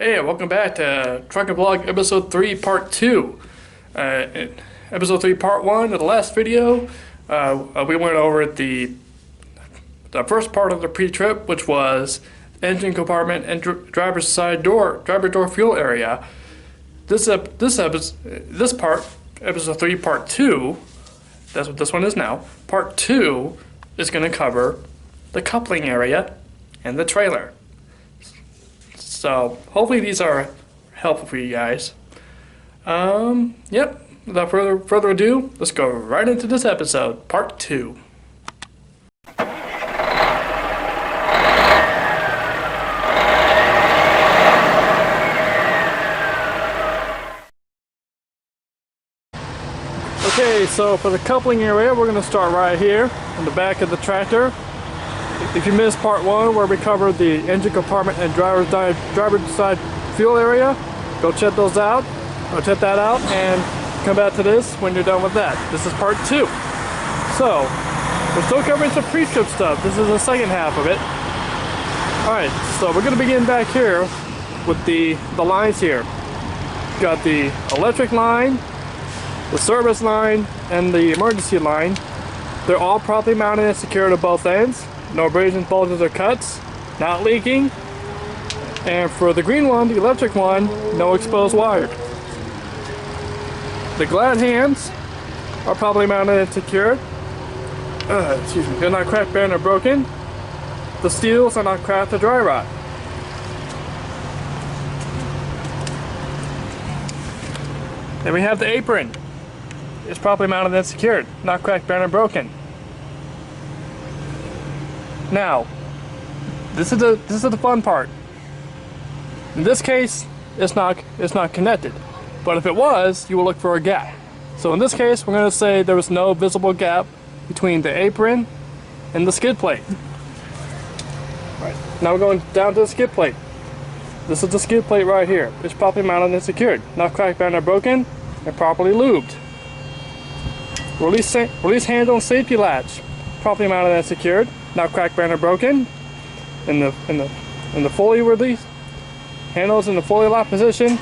Hey, welcome back to Trucker Vlog Episode 3 Part 2. Episode 3 Part 1 of the last video, we went over the first part of the pre-trip, which was engine compartment and driver's side door, driver door fuel area. This part, Episode 3 Part 2, that's what this one is now, Part 2 is going to cover the coupling area and the trailer. So hopefully these are helpful for you guys. Yep. Without further ado, let's go right into this episode, part 2. Okay, so for the coupling area, we're going to start right here on the back of the tractor. If you missed part 1 where we covered the engine compartment and driver's side fuel area, go check those out. Go check that out and come back to this when you're done with that. This is part 2. So, we're still covering some pre-trip stuff. This is the second half of it. Alright, so we're going to begin back here with the lines here. Got the electric line, the service line, and the emergency line. They're all properly mounted and secured at both ends. No abrasions, bulges, or cuts. Not leaking. And for the green one, the electric one, no exposed wire. The glad hands are properly mounted and secured. Excuse me. They're not cracked, bent, or broken. The steels are not cracked or dry rot. Then we have the apron. It's properly mounted and secured. Not cracked, bent, or broken. Now, this is the fun part. In this case, it's not connected. But if it was, you will look for a gap. So in this case, we're going to say there was no visible gap between the apron and the skid plate. Right. Now we're going down to the skid plate. This is the skid plate right here. It's properly mounted and secured. Not cracked, bent, or broken, and properly lubed. Release handle and safety latch. Properly mounted and secured. Not cracked, bent, or broken. In the fully released handles in the fully locked position.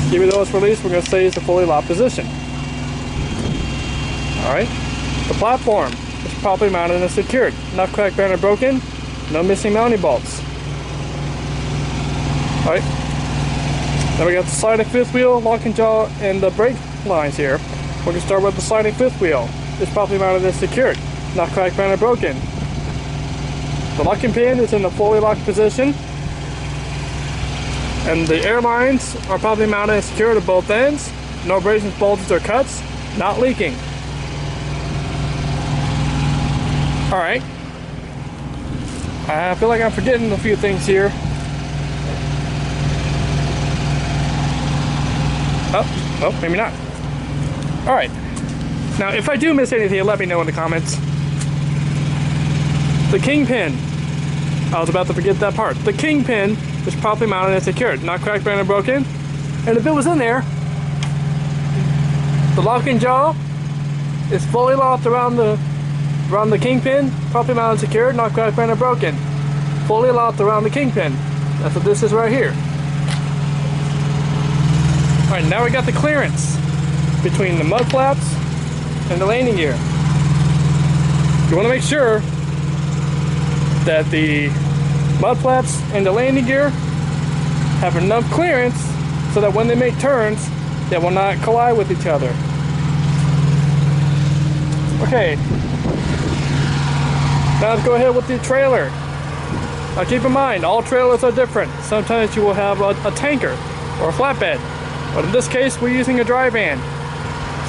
Give you those released, we're going to say it's the fully locked position. Alright. The platform is properly mounted and secured. Not cracked, bent, or broken. No missing mounting bolts. Alright. Then we got the sliding fifth wheel, locking jaw, and the brake lines here. We're going to start with the sliding fifth wheel. It's properly mounted and secured. Not cracked, bent, or broken. The locking pin is in the fully locked position. And the air lines are properly mounted and secured at both ends. No abrasions, bulges, or cuts. Not leaking. Alright. I feel like I'm forgetting a few things here. Oh, maybe not. Alright. Now, if I do miss anything, let me know in the comments. The kingpin. I was about to forget that part. The kingpin is properly mounted and secured. Not cracked, bent, or broken. And if it was in there, the locking jaw is fully locked around the kingpin. Properly mounted and secured. Not cracked, bent, or broken. Fully locked around the kingpin. That's what this is right here. Alright, now we got the clearance between the mud flaps and the landing gear. You want to make sure that the mud flaps and the landing gear have enough clearance so that when they make turns, they will not collide with each other. Okay. Now let's go ahead with the trailer. Now keep in mind, all trailers are different. Sometimes you will have a tanker or a flatbed. But in this case, we're using a dry van.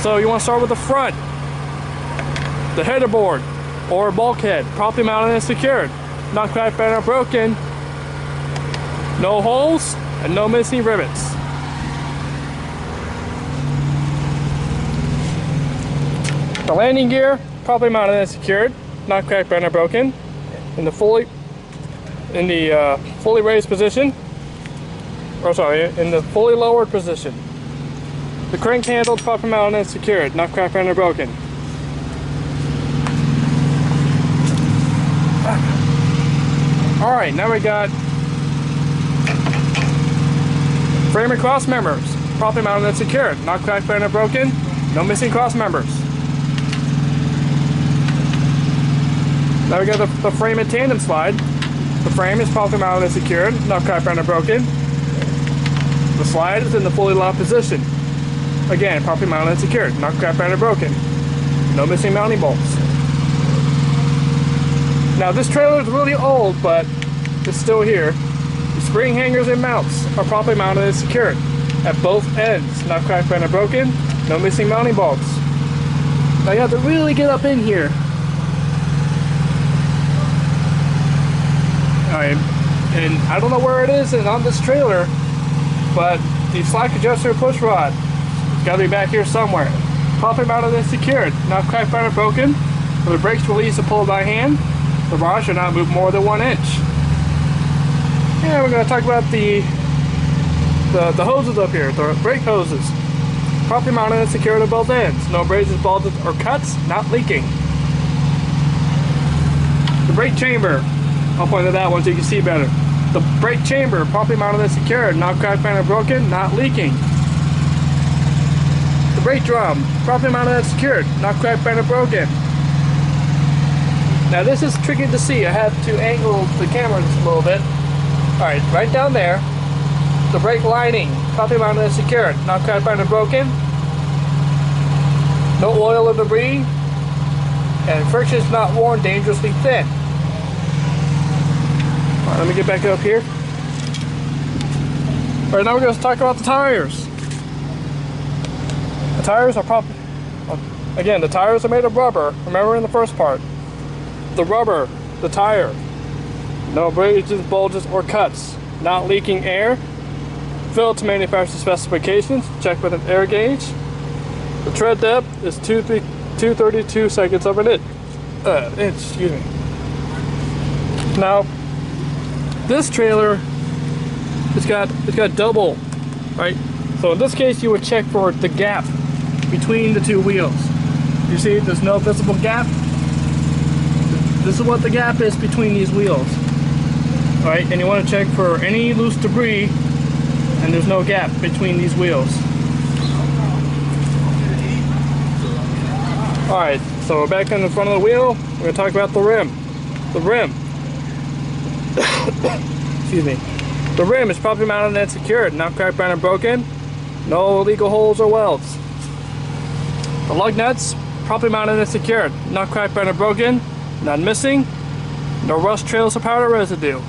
So you want to start with the front. The header board or bulkhead, properly mounted and secured. Not cracked, bent, or broken. No holes and no missing rivets. The landing gear, properly mounted and secured. Not cracked, bent, or broken. In the fully raised position. Or sorry, in the fully lowered position. The crank handle is properly mounted and secured. Not cracked, bent, or broken. Alright, now we got frame and cross members, properly mounted and secured, not cracked, bent, or broken, no missing cross members. Now we got the frame and tandem slide. The frame is properly mounted and secured, not cracked, bent, or broken. The slide is in the fully locked position. Again, properly mounted and secured, not cracked, bent, or broken. No missing mounting bolts. Now this trailer is really old, but it's still here. The spring hangers and mounts are properly mounted and secured at both ends, not cracked, bent, or broken. No missing mounting bolts. Now you have to really get up in here. Alright, and I don't know where it is on this trailer, but the slack adjuster push rod has got to be back here somewhere. Properly mounted and secured, not cracked, bent, or broken. When the brakes release and pulled by hand, the rod should not move more than 1 inch. And we're going to talk about the hoses up here, the brake hoses. Properly mounted and secured at both ends. No abrasions, bulges, or cuts, not leaking. The brake chamber, I'll point to that one so you can see better. The brake chamber, properly mounted and secured, not cracked, bent, or broken, not leaking. The brake drum, properly mounted and secured, not cracked, bent, or broken. Now this is tricky to see. I have to angle the camera just a little bit. Alright, right down there, the brake lining, properly mounted and secured, not cracked, bent, or broken. No oil or debris, and friction is not worn dangerously thin. Alright, let me get back up here. Alright, now we're going to talk about the tires. The tires are again, the tires are made of rubber. Remember in the first part. The rubber, the tire. No abrasions, bulges, or cuts. Not leaking air. Filled to manufacturer specifications. Check with an air gauge. The tread depth is 232 seconds of an inch. Excuse me. Now, this trailer, it's got double, right? So in this case, you would check for the gap between the two wheels. You see, there's no visible gap. This is what the gap is between these wheels. All right, and you want to check for any loose debris, and there's no gap between these wheels. All right, so we're back in the front of the wheel. We're going to talk about the rim. The rim. Excuse me. The rim is properly mounted and secured, not cracked, bent, or broken. No illegal holes or welds. The lug nuts, properly mounted and secured, not cracked, bent, or broken. None missing. No rust, trails, or powder residue.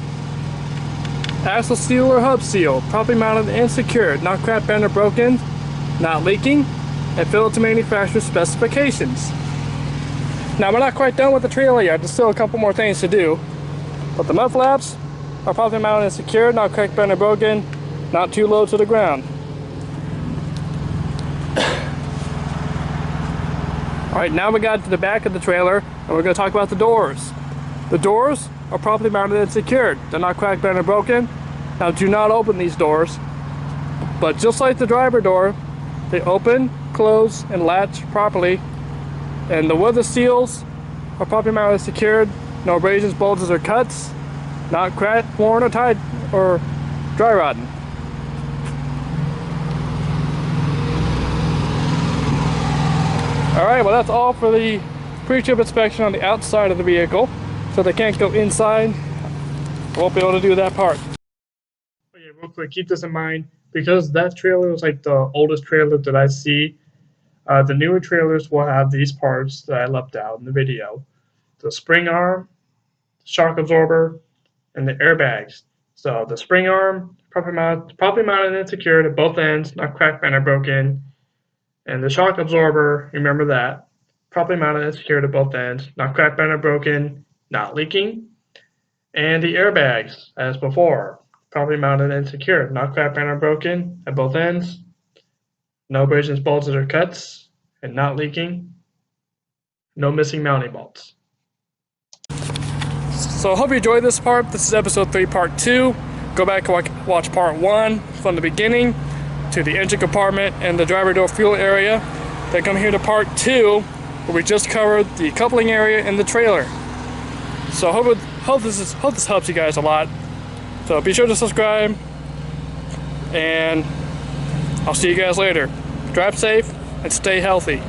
Axle seal or hub seal, properly mounted and secured, not cracked, bent, or broken. Not leaking. And filled to manufacturer specifications. Now we're not quite done with the trailer yet. There's still a couple more things to do. But the mud flaps are properly mounted and secured, not cracked, bent, or broken. Not too low to the ground. Alright, now we got to the back of the trailer, and we're going to talk about the doors. The doors are properly mounted and secured. They're not cracked, bent, or broken. Now do not open these doors. But just like the driver door, they open, close, and latch properly. And the weather seals are properly mounted and secured. No abrasions, bulges, or cuts. Not cracked, worn, or tied, or dry rotting. Alright, well that's all for the pre-trip inspection on the outside of the vehicle. So they can't go inside. Won't be able to do that part. Okay, real quick, keep this in mind. Because that trailer was like the oldest trailer that I see, the newer trailers will have these parts that I left out in the video. The spring arm, shock absorber, and the airbags. So the spring arm, properly mounted and secured at both ends, not cracked, bent, or broken. And the shock absorber, remember that, properly mounted and secured at both ends, not cracked, bent, or broken, not leaking. And the airbags, as before, properly mounted and secured, not cracked, bent, or broken at both ends, no abrasions, bulges, or cuts, and not leaking, no missing mounting bolts. So I hope you enjoyed this part. This is episode 3, part 2. Go back and watch part 1 from the beginning to the engine compartment and the driver door fuel area. Then come here to part 2, where we just covered the coupling area and the trailer. So I hope this helps you guys a lot. So be sure to subscribe, and I'll see you guys later. Drive safe and stay healthy.